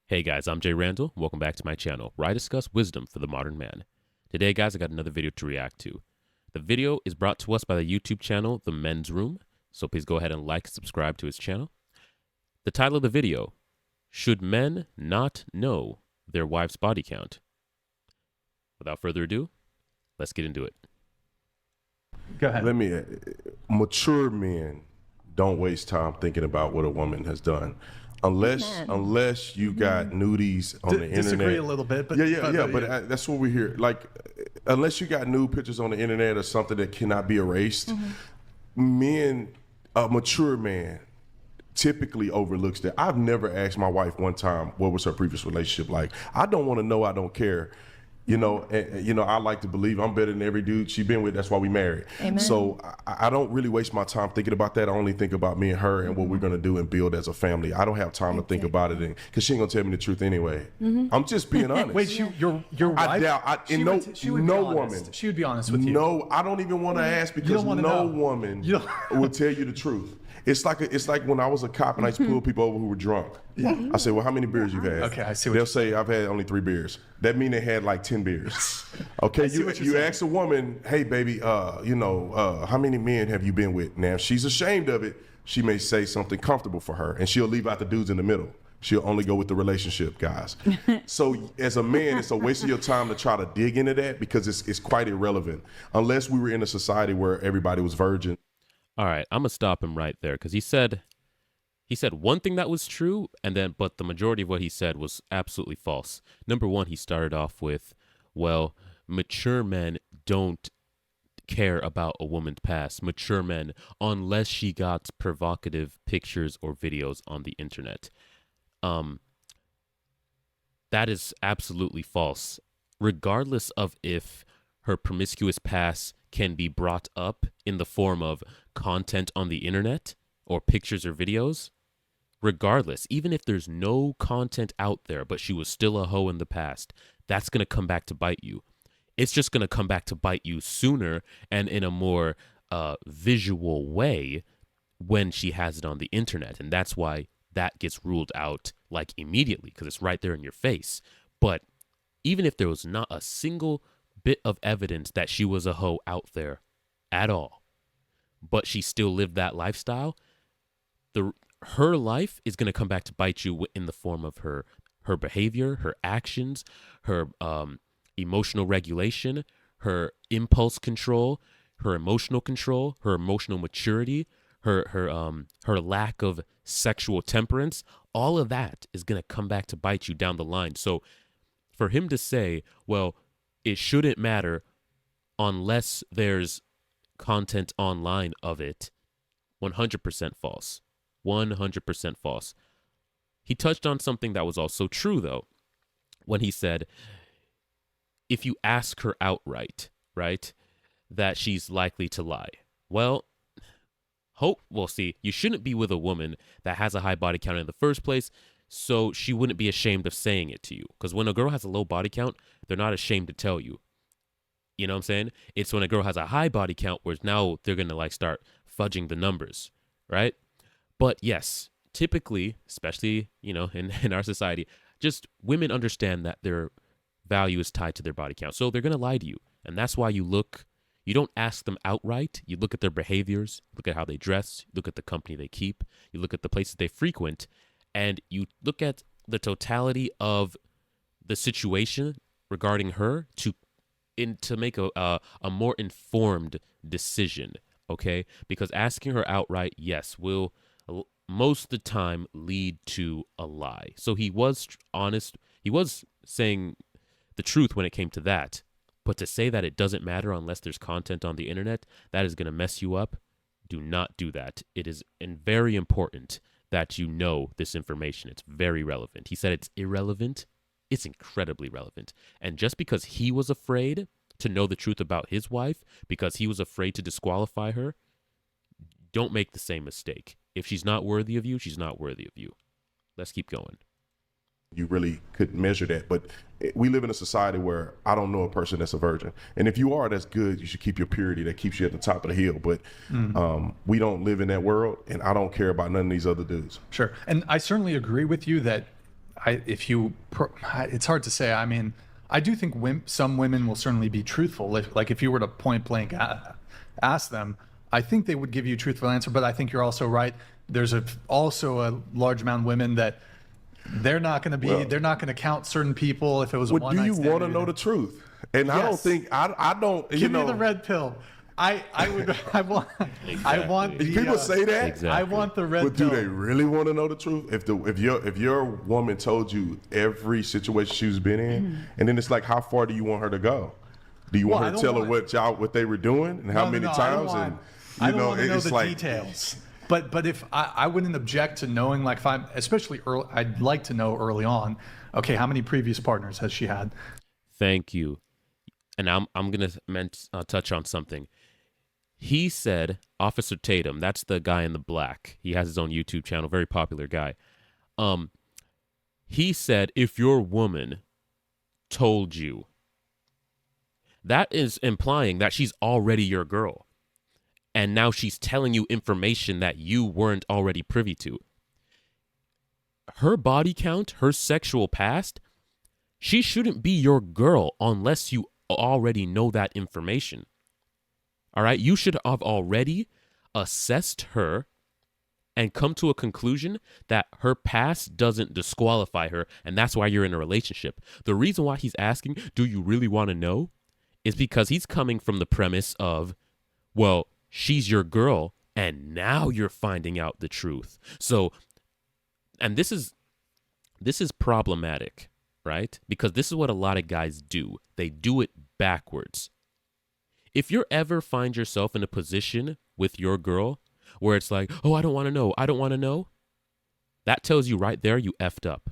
Hey guys, I'm Jay Randall. Welcome back to my channel where I discuss wisdom for the modern man. Today, guys, I got another video to react to. The video is brought to us by the YouTube channel, The Men's Room. So please go ahead and like and subscribe to his channel. The title of the video, Should Men Not Know Their Wife's Body Count? Without further ado, let's get into it. Go ahead. Mature men don't waste time thinking about what a woman has done. Unless you got nudies on the internet. Disagree a little bit, but but that's what we hear. Like, unless you got nude pictures on the internet or something that cannot be erased, men, a mature man, typically overlooks that. I've never asked my wife one time what was her previous relationship like. I don't want to know. I don't care. You know, I like to believe I'm better than every dude she's been with. That's why we married. Amen. So I don't really waste my time thinking about that. I only think about me and her and what we're gonna do and build as a family. I don't have time to think about it, because she ain't gonna tell me the truth anyway. I'm just being honest. Wait, your wife? I doubt. No woman. She would be honest with you. No, I don't even want to ask, because no woman will tell you the truth. It's like when I was a cop and I used to pull people over who were drunk. Yeah. I said, well, how many beers you've had? Okay, I see what They'll say, I've had only 3 beers. That mean they had like 10 beers. Okay, you ask a woman, hey baby, how many men have you been with? Now, if she's ashamed of it, she may say something comfortable for her, and she'll leave out the dudes in the middle. She'll only go with the relationship guys. So as a man, it's a waste of your time to try to dig into that, because it's quite irrelevant. Unless we were in a society where everybody was virgin. All right, I'm gonna stop him right there, because he said one thing that was true, but the majority of what he said was absolutely false. Number one, he started off with, well, mature men don't care about a woman's past. Mature men, unless she got provocative pictures or videos on the internet. That is absolutely false. Regardless of if her promiscuous past can be brought up in the form of content on the internet or pictures or videos, regardless, even if there's no content out there, but she was still a hoe in the past, that's going to come back to bite you. It's just going to come back to bite you sooner and in a more visual way when she has it on the internet. And that's why that gets ruled out like immediately, because it's right there in your face. But even if there was not a single bit of evidence that she was a hoe out there at all, but she still lived that lifestyle, her life is going to come back to bite you in the form of her behavior, her actions, her emotional regulation, her impulse control, her emotional control, her emotional maturity, her lack of sexual temperance. All of that is going to come back to bite you down the line. So for him to say, well, it shouldn't matter unless there's content online of it, 100% false. 100% false. He touched on something that was also true, though, when he said, if you ask her outright, right, that she's likely to lie. Well, see, you shouldn't be with a woman that has a high body count in the first place, so she wouldn't be ashamed of saying it to you. Because when a girl has a low body count, they're not ashamed to tell you. You know what I'm saying? It's when a girl has a high body count where now they're going to like start fudging the numbers, right? But yes, typically, especially, in our society, just women understand that their value is tied to their body count. So they're going to lie to you. And that's why you don't ask them outright. You look at their behaviors, look at how they dress, look at the company they keep, you look at the places they frequent, and you look at the totality of the situation regarding her to make a more informed decision, okay? Because asking her outright, yes, will most of the time lead to a lie. So he was honest. He was saying the truth when it came to that. But to say that it doesn't matter unless there's content on the internet, that is going to mess you up. Do not do that. It is very important that you know this information. It's very relevant. He said it's irrelevant. It's incredibly relevant. And just because he was afraid to know the truth about his wife, because he was afraid to disqualify her, don't make the same mistake. If she's not worthy of you, she's not worthy of you. Let's keep going. You really could measure that, but we live in a society where I don't know a person that's a virgin. And if you are, that's good. You should keep your purity. That keeps you at the top of the hill. But we don't live in that world, and I don't care about none of these other dudes. Sure. And I certainly agree with you that it's hard to say. I mean, I do think some women will certainly be truthful. If you were to point blank ask them, I think they would give you a truthful answer. But I think you're also right. There's also a large amount of women that they're not going to count certain people if it was a one night stand. Do you want to know the truth? And yes. I don't think I don't. Give me the red pill. I want. Exactly. I want. People say that. Exactly. I want the red pill. But do they really want to know the truth? If your woman told you every situation she's been in, and then it's like, how far do you want her to go? Do you want her to tell her what they were doing and how many times? I don't want to know the details. But if I wouldn't object to knowing, like, if I'm especially early, I'd like to know early on. Okay, how many previous partners has she had? Thank you. And I'm gonna touch on something. He said, Officer Tatum, that's the guy in the black. He has his own YouTube channel, very popular guy. He said, if your woman told you, that is implying that she's already your girl. And now she's telling you information that you weren't already privy to. Her body count, her sexual past, she shouldn't be your girl unless you already know that information. All right, you should have already assessed her and come to a conclusion that her past doesn't disqualify her, and that's why you're in a relationship. The reason why he's asking, do you really want to know, is because he's coming from the premise of, well, she's your girl, and now you're finding out the truth. So, and this is problematic, right? Because this is what a lot of guys do. They do it backwards. If you ever find yourself in a position with your girl where it's like, oh, I don't want to know, that tells you right there you effed up.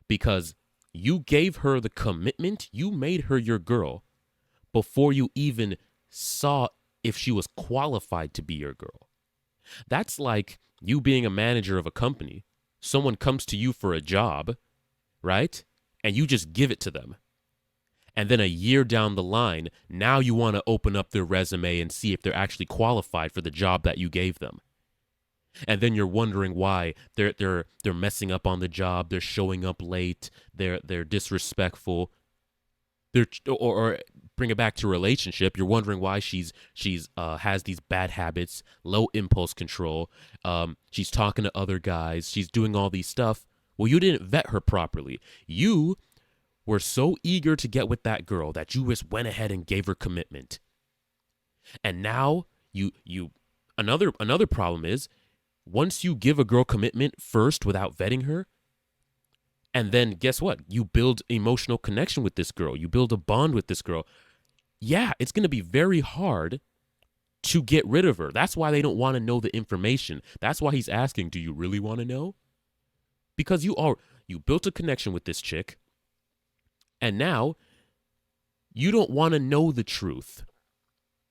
Because you gave her the commitment, you made her your girl before you even saw if she was qualified to be your girl. That's like you being a manager of a company. Someone comes to you for a job, right? And you just give it to them. And then a year down the line, now you want to open up their resume and see if they're actually qualified for the job that you gave them. And then you're wondering why they're messing up on the job, they're showing up late, they're disrespectful. Or bring it back to a relationship, you're wondering why she's has these bad habits, low impulse control, she's talking to other guys, she's doing all these stuff. Well, you didn't vet her properly. You were so eager to get with that girl that you just went ahead and gave her commitment. And now another problem is, once you give a girl commitment first without vetting her, and then guess what? You build emotional connection with this girl. You build a bond with this girl. Yeah, it's going to be very hard to get rid of her. That's why they don't want to know the information. That's why he's asking, do you really want to know? Because you built a connection with this chick, and now you don't want to know the truth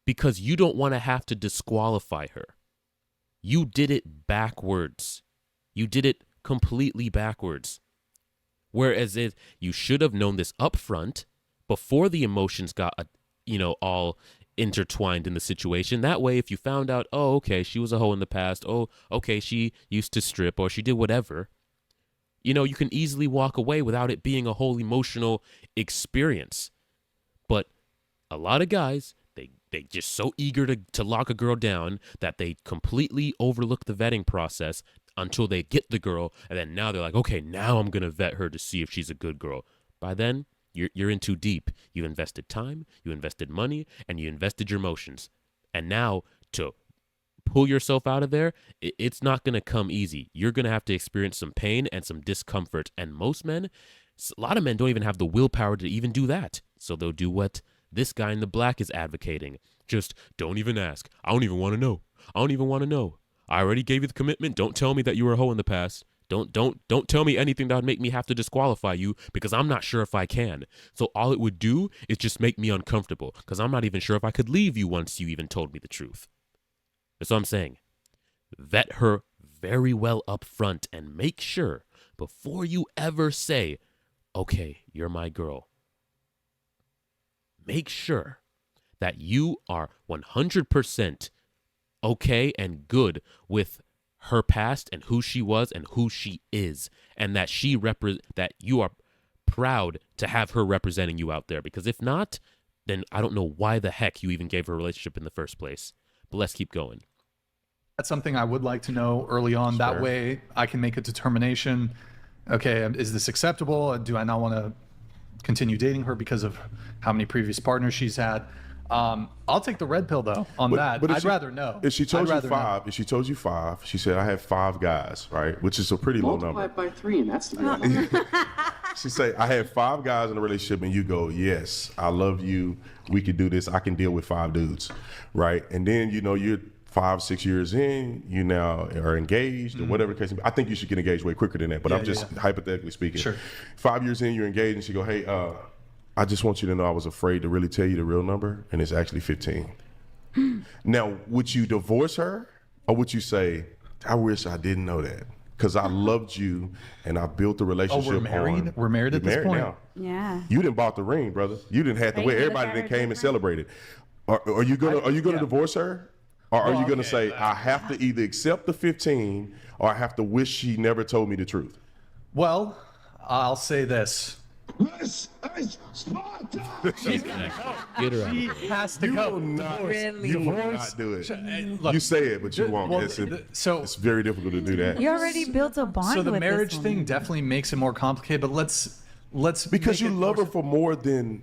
because you don't want to have to disqualify her. You did it backwards. You did it completely backwards. Whereas you should have known this up front before the emotions got, all intertwined in the situation. That way, if you found out, oh, okay, she was a hoe in the past. Oh, okay, she used to strip or she did whatever. You can easily walk away without it being a whole emotional experience. But a lot of guys, they just so eager to lock a girl down that they completely overlook the vetting process until they get the girl, and then now they're like, okay, now I'm going to vet her to see if she's a good girl. By then, you're in too deep. You invested time, you invested money, and you invested your emotions. And now to pull yourself out of there, it's not going to come easy. You're going to have to experience some pain and some discomfort. And most men, a lot of men don't even have the willpower to even do that. So they'll do what this guy in the black is advocating. Just don't even ask. I don't even want to know. I don't even want to know. I already gave you the commitment. Don't tell me that you were a hoe in the past. Don't tell me anything that would make me have to disqualify you because I'm not sure if I can. So all it would do is just make me uncomfortable because I'm not even sure if I could leave you once you even told me the truth. That's what I'm saying. Vet her very well up front and make sure before you ever say, okay, you're my girl. Make sure that you are 100% okay and good with her past and who she was and who she is, and that that you are proud to have her representing you out there. Because if not, then I don't know why the heck you even gave her a relationship in the first place. But let's keep going. That's something I would like to know early on. Sure. That way I can make a determination. Okay, is this acceptable? Do I not want to continue dating her because of how many previous partners she's had? I'll take the red pill though on that. But I'd rather know. If she told I'd you rather five, know. if she told you five, she said I have 5 guys, right? Which is a pretty low number. Multiply it by 3, and that's the real number. She say I have 5 guys in a relationship, and you go, yes, I love you. We can do this. I can deal with 5 dudes, right? And then you're 5, 6 years in, you now are engaged or whatever the case. I think you should get engaged way quicker than that. But I'm just hypothetically speaking. Sure. 5 years in, you're engaged, and she go, hey, I just want you to know I was afraid to really tell you the real number, and it's actually 15. Now, would you divorce her, or would you say, I wish I didn't know that? Because I loved you, and I built the relationship. We're married? We're married at this point? Now. Yeah. You didn't bought the ring, brother. You didn't have to Right, wait. you Everybody got that her came and different. celebrated. Are you gonna divorce her? Or are you gonna say, I have to either accept the 15 or I have to wish she never told me the truth? Well, I'll say this. This is Sparta! Get her out of here. Has to You go. will not, Really? you will not do it. Look, You say it, but you won't. well, It's very difficult to do that. You already built a bond So the with marriage this thing woman. definitely makes it more complicated, but let's Because make you it love her more- for more than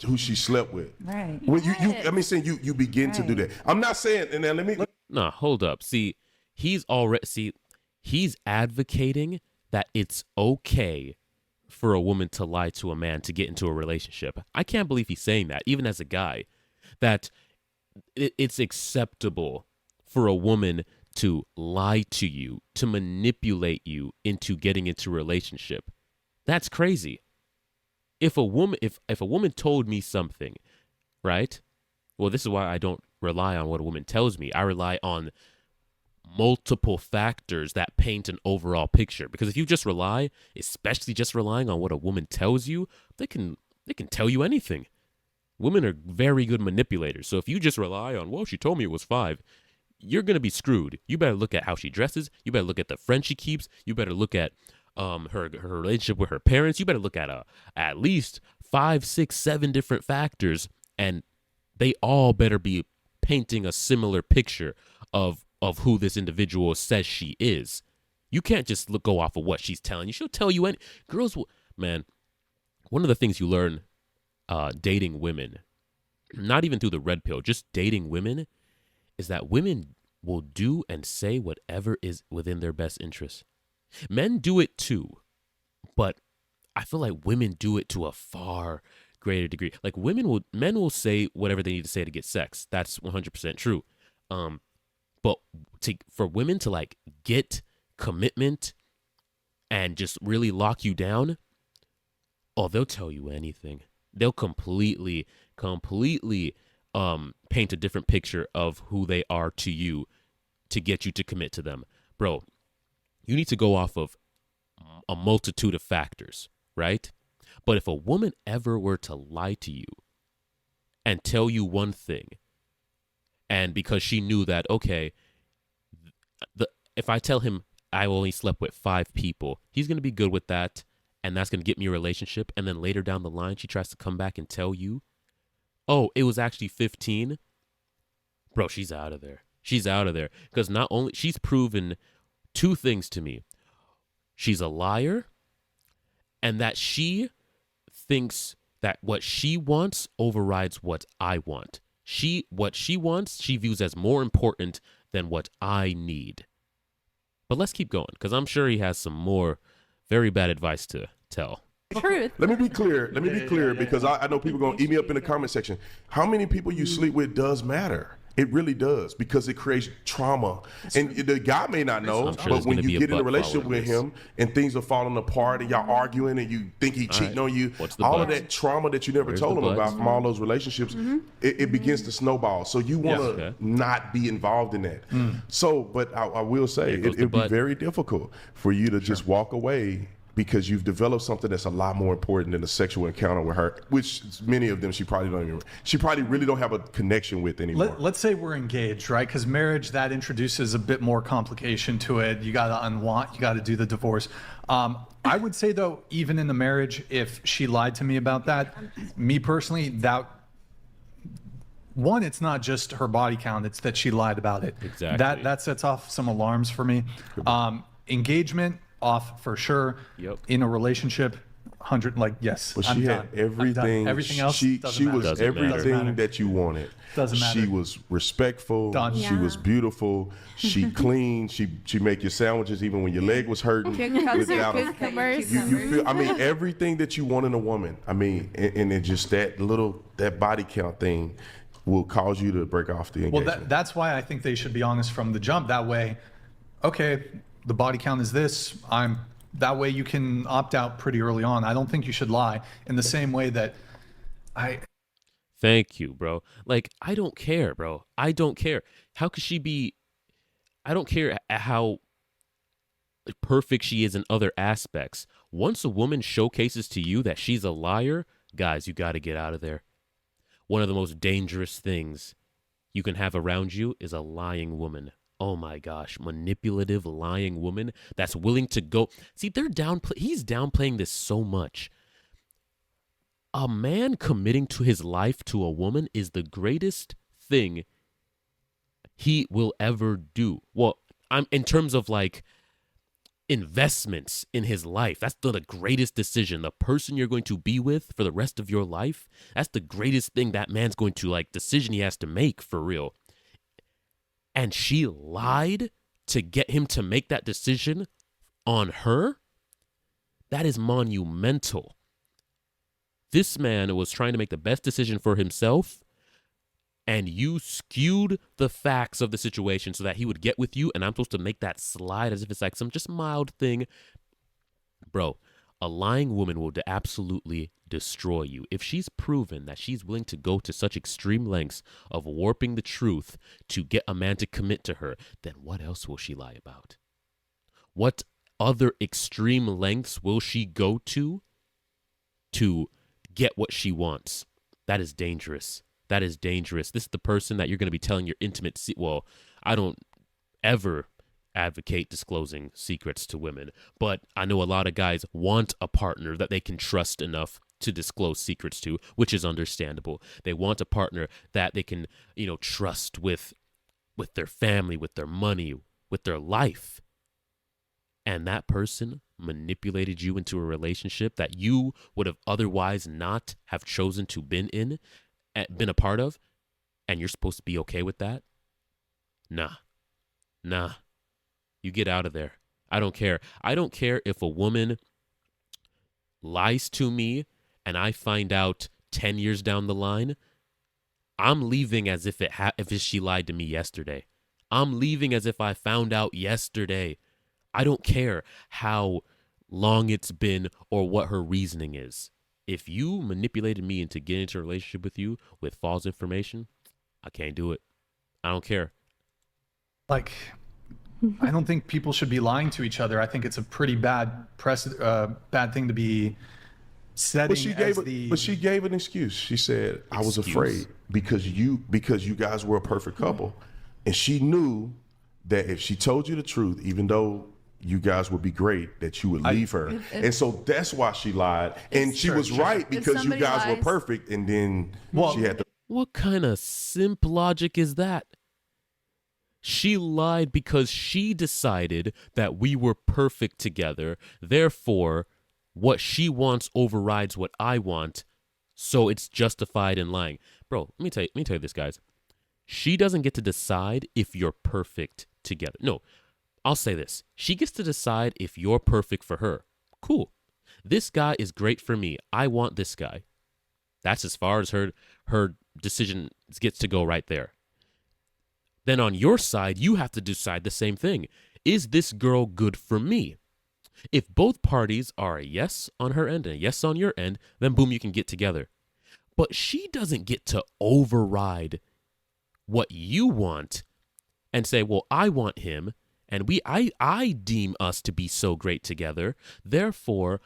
who she slept with. Right. When you begin to do that. I'm not saying, and then let me. Nah, hold up. He's advocating that it's okay for a woman to lie to a man to get into a relationship. I can't believe he's saying that, even as a guy, that it's acceptable for a woman to lie to you, to manipulate you into getting into a relationship. That's crazy. If a woman told me something, right? Well, this is why I don't rely on what a woman tells me. I rely on multiple factors that paint an overall picture. Because if you just rely, especially just relying on what a woman tells you, they can tell you anything. Women are very good manipulators. So if you just rely on, well, she told me it was 5, you're going to be screwed. You better look at how she dresses. You better look at the friends she keeps. You better look at her relationship with her parents. You better look at least 5, 6, 7 different factors, and they all better be painting a similar picture of who this individual says she is. You can't just go off of what she's telling you. She'll tell you any girls. Man, one of the things you learn dating women, not even through the red pill, just dating women, is that women will do and say whatever is within their best interest. Men do it too, but I feel like women do it to a far greater degree. Like men will say whatever they need to say to get sex. That's 100% true. But for women to like get commitment and just really lock you down, oh, they'll tell you anything. They'll completely paint a different picture of who they are to you to get you to commit to them. Bro, you need to go off of a multitude of factors, right? But if a woman ever were to lie to you and tell you one thing, and because she knew that, okay, if I tell him I only slept with 5 people, he's going to be good with that, and that's going to get me a relationship, and then later down the line, she tries to come back and tell you, oh, it was actually 15, bro, she's out of there. She's out of there. Because not only, she's proven 2 things to me. She's a liar, and that she thinks that what she wants overrides what I want. What she wants, she views as more important than what I need. But let's keep going, because I'm sure he has some more very bad advice to tell. Truth. Let me be clear. Because I know people going to eat me up in the comment section. How many people you sleep with does matter. It really does, because it creates trauma. And the guy may not know, I'm sure but there's when gonna be you a get in a butt relationship following with this. him and things are falling apart and y'all arguing and you think he cheating right. on you, What's the all of butt? that trauma that you never Where's told the him butt? about from all those relationships, it begins to snowball. So you want to Okay. not be involved in that. So, but I will say, There goes it'd the be butt. very difficult for you to just walk away because you've developed something that's a lot more important than a sexual encounter with her, which many of them she probably really don't have a connection with anymore. Let's say we're engaged, right? Because marriage, that introduces a bit more complication to it. You got to you got to do the divorce. I would say, though, even in the marriage, if she lied to me about that, me personally, one, it's not just her body count, it's that she lied about it. Exactly. That sets off some alarms for me. Engagement, off for sure. Yep. In a relationship, 100, like, yes. But I'm she done. had everything. Everything else she doesn't matter. was Doesn't matter. everything that you wanted. Doesn't matter. She was respectful. Done. She was beautiful. She cleaned. She make your sandwiches even when your leg was hurting. Without a, you feel. I mean, everything that you want in a woman. I mean, and it just that body count thing will cause you to break off the engagement. Well, that's why I think they should be honest from the jump. That way, okay, the body count is this. That way you can opt out pretty early on. I don't think you should lie in the same way that Thank you, bro. Like, I don't care, bro. I don't care. How could she be? I don't care how perfect she is in other aspects. Once a woman showcases to you that she's a liar, guys, you got to get out of there. One of the most dangerous things you can have around you is a lying woman. Oh my gosh, manipulative, lying woman that's willing to go. See, he's downplaying this so much. A man committing to his life to a woman is the greatest thing he will ever do. Well, I'm in terms of like investments in his life. That's the greatest decision. The person you're going to be with for the rest of your life, that's the greatest thing that man's going to decision he has to make for real. And she lied to get him to make that decision on her? That is monumental. This man was trying to make the best decision for himself, and you skewed the facts of the situation so that he would get with you, and I'm supposed to make that slide as if it's like some just mild thing. Bro, a lying woman will absolutely destroy you. If she's proven that she's willing to go to such extreme lengths of warping the truth to get a man to commit to her, then what else will she lie about? What other extreme lengths will she go to get what she wants? That is dangerous. That is dangerous. This is the person that you're going to be telling your intimate well, I don't ever advocate disclosing secrets to women, but I know a lot of guys want a partner that they can trust enough to disclose secrets to, which is understandable. They want a partner that they can, trust with their family, with their money, with their life. And that person manipulated you into a relationship that you would have otherwise not have chosen to been a part of, and you're supposed to be okay with that? Nah. You get out of there. I don't care. I don't care if a woman lies to me and I find out 10 years down the line. I'm leaving as if she lied to me yesterday. I'm leaving as if I found out yesterday. I don't care how long it's been or what her reasoning is. If you manipulated me into getting into a relationship with you with false information, I can't do it. I don't care. I don't think people should be lying to each other. I think it's a pretty bad thing to be setting. But she gave an excuse. She said, "I was afraid because you guys were a perfect couple," and she knew that if she told you the truth, even though you guys would be great, that you would leave her. And so that's why she lied. And she was right because you guys were perfect. And then she had to. What kind of simp logic is that? She lied because she decided that we were perfect together. Therefore, what she wants overrides what I want. So it's justified in lying. Bro, let me tell you this, guys. She doesn't get to decide if you're perfect together. No, I'll say this. She gets to decide if you're perfect for her. Cool. This guy is great for me. I want this guy. That's as far as her decision gets to go right there. Then on your side, you have to decide the same thing. Is this girl good for me? If both parties are a yes on her end and a yes on your end, then boom, you can get together. But she doesn't get to override what you want and say, well, I want him, and I deem us to be so great together. Therefore,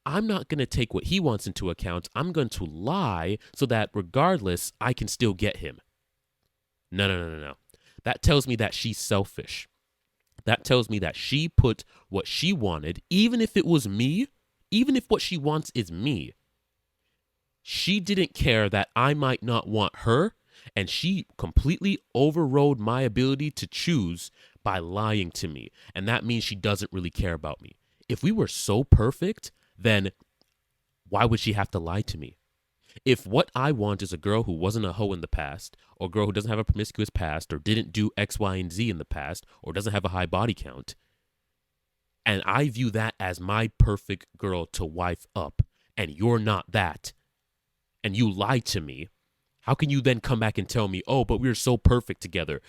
I'm not going to take what he wants into account. I'm going to lie so that regardless, I can still get him. No, no, no, no, no. That tells me that she's selfish. That tells me that she put what she wanted, even if it was me, even if what she wants is me. She didn't care that I might not want her, and she completely overrode my ability to choose by lying to me. And that means she doesn't really care about me. If we were so perfect, then why would she have to lie to me? If what I want is a girl who wasn't a hoe in the past, or a girl who doesn't have a promiscuous past, or didn't do X, Y, and Z in the past, or doesn't have a high body count, and I view that as my perfect girl to wife up, and you're not that, and you lie to me, how can you then come back and tell me, oh, but we're so perfect together?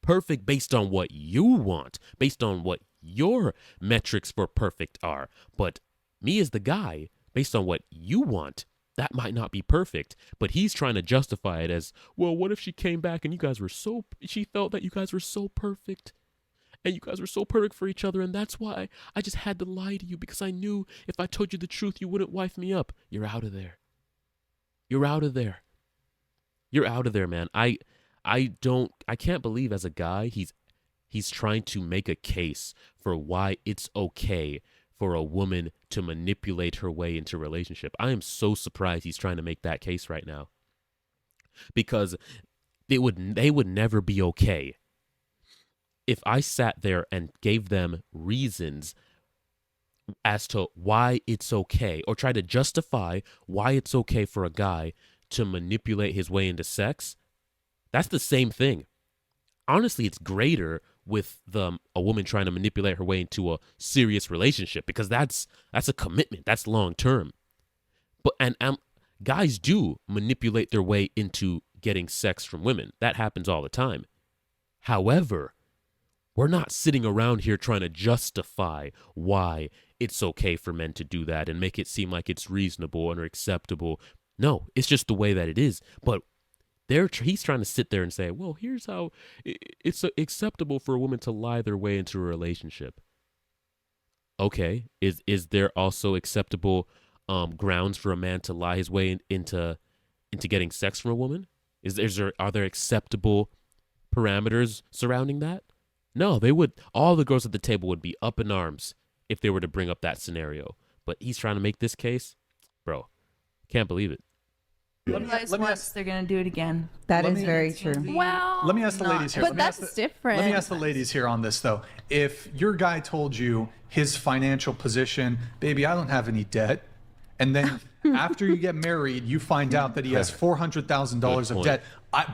Perfect based on what you want, based on what your metrics for perfect are. But me as the guy, based on what you want, that might not be perfect. But he's trying to justify it as, well, what if she came back and she felt that you guys were so perfect? And you guys were so perfect for each other, and that's why I just had to lie to you, because I knew if I told you the truth, you wouldn't wife me up. You're out of there. You're out of there. You're out of there, man. I can't believe as a guy he's trying to make a case for why it's okay for a woman to manipulate her way into a relationship. I am so surprised he's trying to make that case right now. Because they would never be okay if I sat there and gave them reasons as to why it's okay, or try to justify why it's okay for a guy to manipulate his way into sex. That's the same thing. Honestly, it's greater with a woman trying to manipulate her way into a serious relationship, because that's a commitment. That's long term. But guys do manipulate their way into getting sex from women. That happens all the time. However, we're not sitting around here trying to justify why it's okay for men to do that and make it seem like it's reasonable and acceptable. No, it's just the way that it is. But he's trying to sit there and say, well, here's how it's acceptable for a woman to lie their way into a relationship. Okay, is there also acceptable grounds for a man to lie his way into getting sex from a woman? Are there acceptable parameters surrounding that? No, all the girls at the table would be up in arms if they were to bring up that scenario. But he's trying to make this case? Bro, can't believe it. They're going to do it again. That is very true. Well, Let me ask the ladies here. But that's different. Let me ask the ladies here on this, though. If your guy told you his financial position, baby, I don't have any debt, and then after you get married, you find out that he has $400,000 of debt,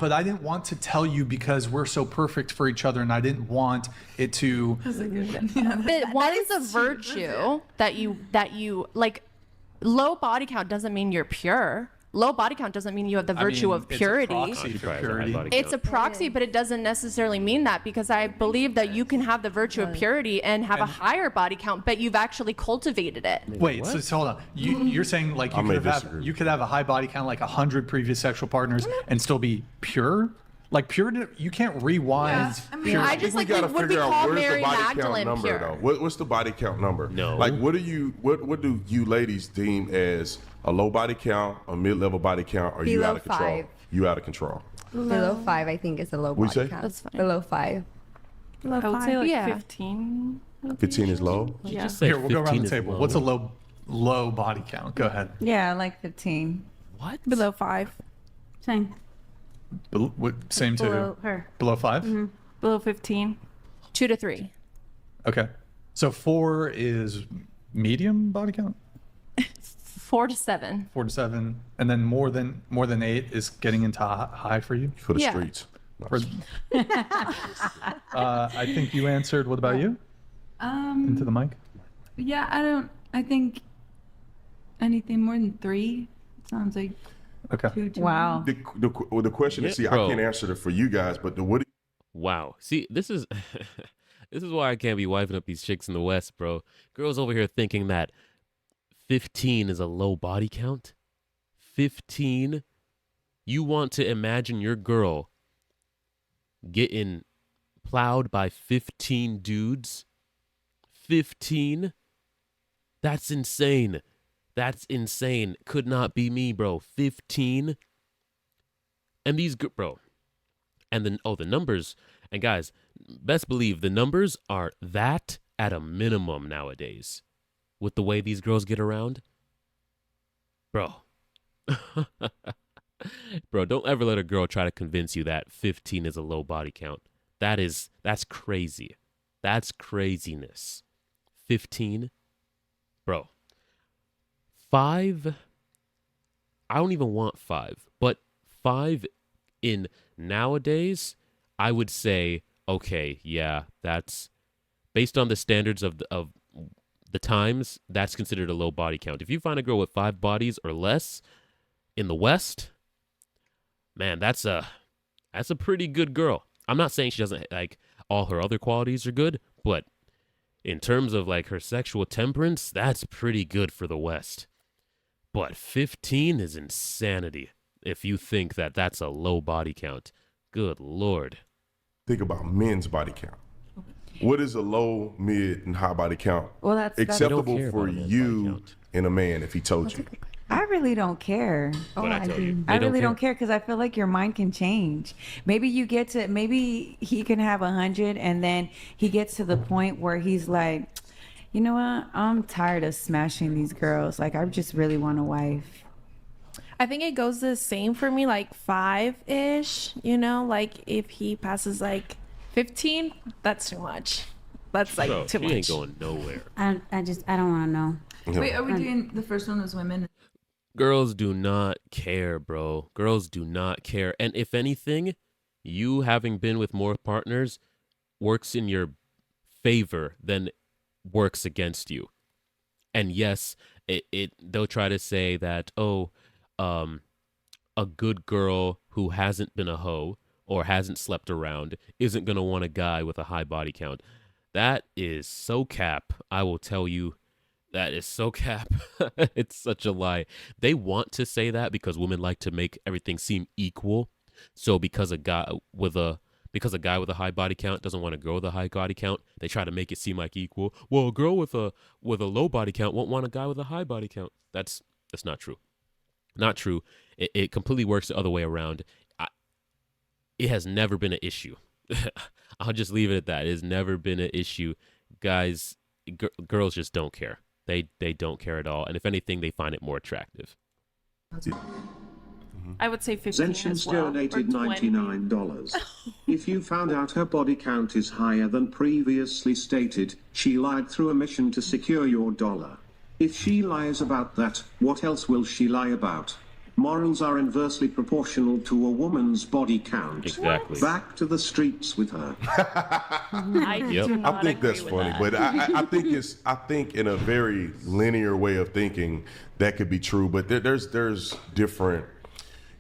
but I didn't want to tell you because we're so perfect for each other, and I didn't want it to. But what is a virtue that you like? Low body count doesn't mean you're pure. Low body count doesn't mean you have the virtue of purity. It's a proxy for purity. It's a proxy, but it doesn't necessarily mean that, because I believe that you can have the virtue of purity and have a higher body count, but you've actually cultivated it. Wait, so hold on. You're saying like you could have a high body count, like 100 previous sexual partners, and still be pure? Like pure, you can't rewind. Yeah. Pure. I just we gotta would we figure out call where's Mary the body count Magdalene number pure? though. What's the body count number? No. Like what do you ladies deem as a low body count, a mid-level body count, or you Below out of control? 5. You out of control. Below 5, I think, is a low What'd you body say? count. That's fine. Below 5. I would say like Yeah. 15. 15 is low. Yeah. Just say Here, we'll go around 15 the is table. low. What's a low body count? Go ahead. Yeah, like 15. What? Below 5. Same. Same Below to her. below 5? Below 15. 2 to 3. Okay. So 4 is medium body count? 4 to 7. 4 to 7, and then more than 8 is getting into high for you. For the Yeah. streets. For- I think you answered. What about you? Into the mic. Yeah, I think anything more than 3 sounds like Okay. too Wow. The question is, Yeah, see, bro. I can't answer it for you guys, but what do Wow. See, this is this is why I can't be wifing up these chicks in the West, bro. Girls over here thinking that 15 is a low body count. 15. You want to imagine your girl getting plowed by 15 dudes. 15? That's insane. That's insane. Could not be me, bro. 15? And these, bro. And then, the numbers. And guys, best believe the numbers are that at a minimum nowadays. With the way these girls get around. Bro. Bro, don't ever let a girl try to convince you that 15 is a low body count. That's crazy. That's craziness. 15? Bro. 5? I don't even want 5. But 5 in nowadays, I would say, okay, yeah, that's based on the standards of the times, that's considered a low body count. If you find a girl with 5 bodies or less in the West, man, that's a pretty good girl. I'm not saying she doesn't, like, all her other qualities are good, but in terms of, like, her sexual temperance, that's pretty good for the West. But 15 is insanity if you think that that's a low body count. Good Lord. Think about men's body count. What is a low, mid, and high body count? Well, that's acceptable care for about a man's body you count. and a man if he told you. I really don't care. But I tell you, I they really don't care. care because I feel like your mind can change. Maybe he can have 100 and then he gets to the point where he's like, you know what? I'm tired of smashing these girls. Like, I just really want a wife. I think it goes the same for me, like 5-ish, you know, like if he passes like 15, that's too much. That's like Bro, too she much. ain't going nowhere. I don't want to know. Wait, are we doing the first one was women? Girls do not care, bro. Girls do not care. And if anything, you having been with more partners works in your favor than works against you. And yes, they'll try to say that, a good girl who hasn't been a hoe or hasn't slept around isn't going to want a guy with a high body count. That is so cap. I will tell you, that is so cap. It's such a lie. They want to say that because women like to make everything seem equal. So because a guy with a high body count doesn't want a girl with a high body count, they try to make it seem like equal. Well, a girl with a low body count won't want a guy with a high body count. That's not true. Not true. It completely works the other way around. It has never been an issue. I'll just leave it at that. It has never been an issue. Guys, girls just don't care. They don't care at all. And if anything, they find it more attractive. I would say 15 Zenshin's as well. donated or 20. $99. If you found out her body count is higher than previously stated, she lied through a mission to secure your dollar. If she lies about that, what else will she lie about? Morals are inversely proportional to a woman's body count. Exactly. Back to the streets with her. I Yep. do not I think agree that's with funny, that. but I think in a very linear way of thinking that could be true. But there's different,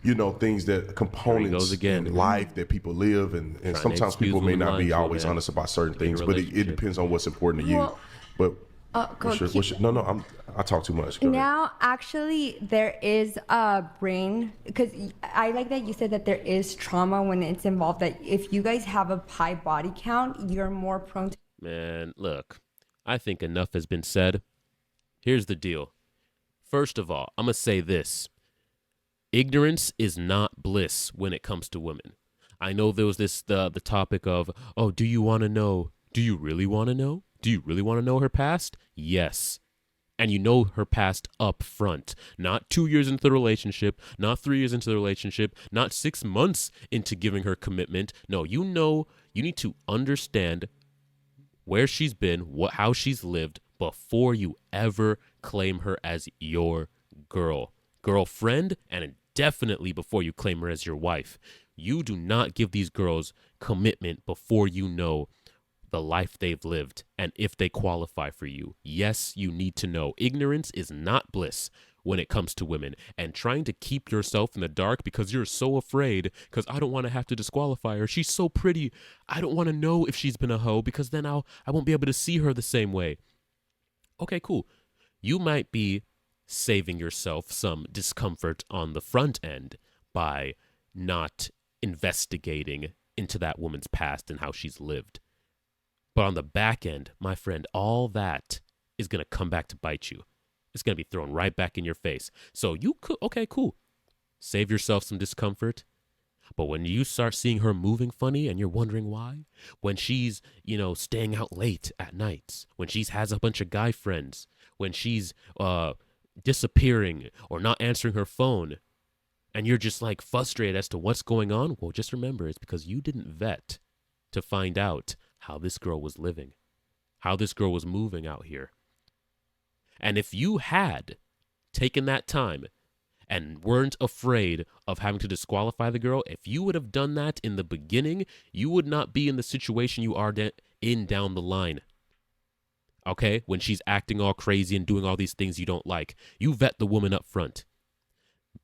things that components goes again. in life that people live, and to sometimes people excuse may women not lying be through always that honest about certain in a things. But it relationship. depends on what's important to you. Well, But go no, I talk too much. Go ahead. Now, actually, there is a brain, because I like that you said that there is trauma when it's involved, that if you guys have a high body count, you're more prone to. Man, look, I think enough has been said. Here's the deal. First of all, I'm going to say this. Ignorance is not bliss when it comes to women. I know there was the topic of, oh, do you want to know? Do you really want to know? Do you really want to know her past? Yes. And you know her past up front, not 2 years into the relationship, not 3 years into the relationship, not 6 months into giving her commitment. No, you need to understand where she's been, how she's lived before you ever claim her as your girlfriend, and definitely before you claim her as your wife. You do not give these girls commitment before you know the life they've lived and if they qualify for you. Yes, you need to know. Ignorance is not bliss when it comes to women, and trying to keep yourself in the dark because you're so afraid, because I don't want to have to disqualify her. She's so pretty. I don't want to know if she's been a hoe because then I won't be able to see her the same way. Okay, cool. You might be saving yourself some discomfort on the front end by not investigating into that woman's past and how she's lived. But on the back end, my friend, all that is going to come back to bite you. It's going to be thrown right back in your face. So you could, okay, cool. Save yourself some discomfort. But when you start seeing her moving funny and you're wondering why, when she's, staying out late at nights, when she has a bunch of guy friends, when she's disappearing or not answering her phone, and you're just like frustrated as to what's going on, well, just remember it's because you didn't vet to find out how this girl was living, how this girl was moving out here. And if you had taken that time and weren't afraid of having to disqualify the girl, if you would have done that in the beginning, you would not be in the situation you are in down the line. Okay? When she's acting all crazy and doing all these things you don't like. You vet the woman up front.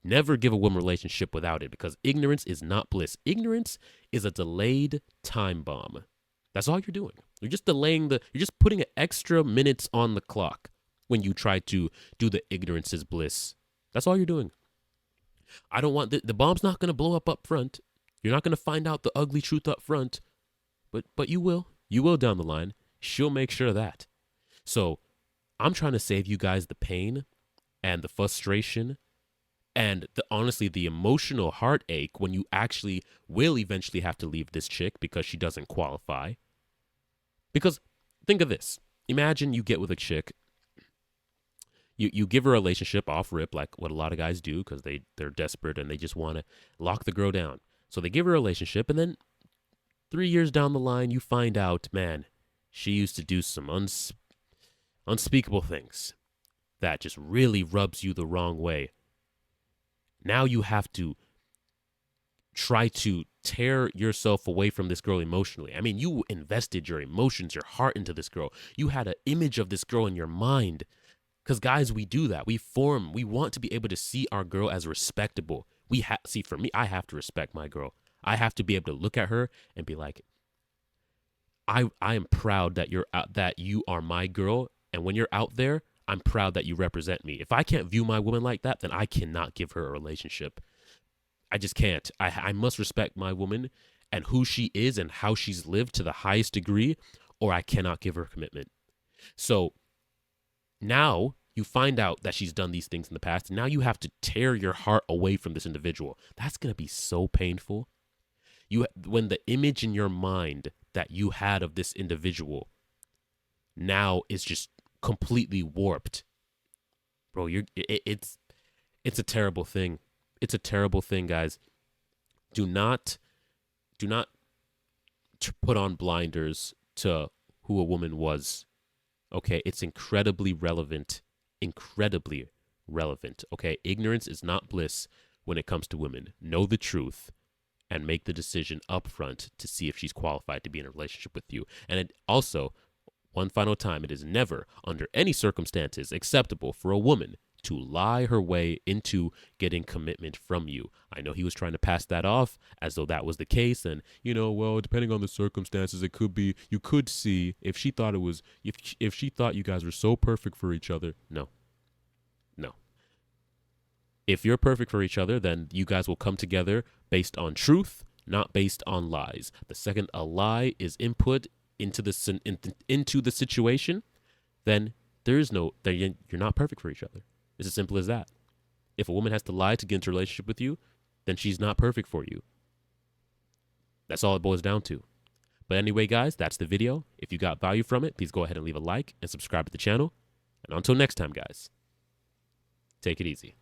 Never give a woman a relationship without it, because ignorance is not bliss. Ignorance is a delayed time bomb. That's all you're doing. You're just you're just putting extra minutes on the clock when you try to do the ignorance is bliss. That's all you're doing. I don't want the bomb's not going to blow up front. You're not going to find out the ugly truth up front, but you will. You will down the line. She'll make sure of that. So I'm trying to save you guys the pain and the frustration and honestly the emotional heartache when you actually will eventually have to leave this chick because she doesn't qualify. Because think of this. Imagine you get with a chick. You give her a relationship off rip, like what a lot of guys do, because they're desperate and they just want to lock the girl down. So they give her a relationship, and then 3 years down the line, you find out, man, she used to do some unspeakable things that just really rubs you the wrong way. Now you have to try to tear yourself away from this girl emotionally. I mean, you invested your emotions, your heart into this girl. You had an image of this girl in your mind. Because guys, we do that. We want to be able to see our girl as respectable. See, for me, I have to respect my girl. I have to be able to look at her and be like, I am proud that you are my girl. And when you're out there, I'm proud that you represent me. If I can't view my woman like that, then I cannot give her a relationship. I just can't. I must respect my woman and who she is and how she's lived to the highest degree, or I cannot give her commitment. So now you find out that she's done these things in the past, and now you have to tear your heart away from this individual. That's going to be so painful. When the image in your mind that you had of this individual now is just completely warped. Bro, it's a terrible thing. It's a terrible thing, guys. Do not put on blinders to who a woman was. Okay, it's incredibly relevant. Incredibly relevant. Okay, ignorance is not bliss when it comes to women. Know the truth and make the decision up front to see if she's qualified to be in a relationship with you. And it also, one final time, it is never, under any circumstances, acceptable for a woman to lie her way into getting commitment from you. I know he was trying to pass that off as though that was the case, and well, depending on the circumstances, it could be, you could see if she thought if she thought you guys were so perfect for each other. No. If you're perfect for each other, then you guys will come together based on truth, not based on lies. The second a lie is input into the situation, then you're not perfect for each other. It's as simple as that. If a woman has to lie to get into a relationship with you, then she's not perfect for you. That's all it boils down to. But anyway, guys, that's the video. If you got value from it, please go ahead and leave a like and subscribe to the channel. And until next time, guys, take it easy.